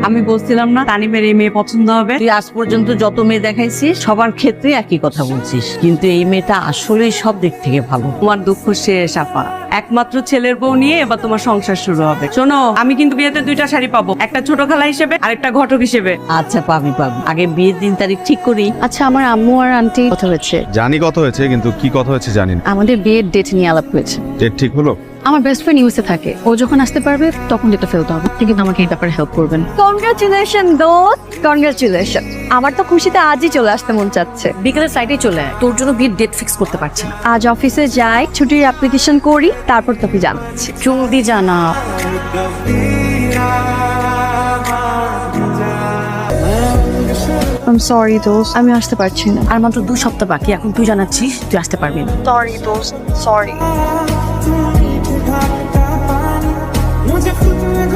আমি বলছিলাম না তানিমের এই মেয়ে পছন্দ হবে। তুই আজ পর্যন্ত যত মেয়ে দেখাইছিস সবার ক্ষেত্রে একই কথা বলছিস, কিন্তু এই মেয়েটা আসলেই সব দিক থেকে ভালো। তোমার দুঃখ শেষ আপা, একমাত্র ছেলের বউ নিয়ে এবার তোমার সংসার শুরু হবে। শোনো, আমি কিন্তু বিয়েতে 2টা শাড়ি পাবো, একটা ছোট খালা হিসেবে আর একটা ঘটক হিসেবে। আচ্ছা, পাবি পাবি, আগে বিয়ের দিন তারিখ ঠিক করি। আচ্ছা, আমার আম্মু আর আন্টি কথা হয়েছে, জানি কথা হয়েছে, কিন্তু কি কথা হয়েছে জানি না। আমাদের বিয়ের ডেট নিয়ে আলাপ হয়েছে। ডেট ঠিক হলো? আমার বেস্ট ফ্রেন্ড ইউএসএ থাকে, ও যখন আসতে পারবে তখন ডেটটা ফেলতে হবে। আপনি কিন্তু আমাকে এই ব্যাপারে হেল্প করবেন। কনগ্রাচুলেশন দোস্ত, কনগ্রাচুলেশন। আমার তো খুশিতে আজই চলে আসতে মন চাচ্ছে। বিকেলের ফ্লাইটে চলে আয়, তোর জন্য বিয়ের ডেট ফিক্স করতে পারছি না। আজ অফিসে যাই, ছুটির অ্যাপ্লিকেশন করি, তারপর তোকে জানাচ্ছি। জলদি জানা। আই এম সরি দোস্ত, আমি আসতে পারছি না। আর মাত্র 2 সপ্তাহ বাকি, এখন তুই জানাচ্ছিস তুই আসতে পারবি না। সরি দোস্ত, সরি। मुझे खुद में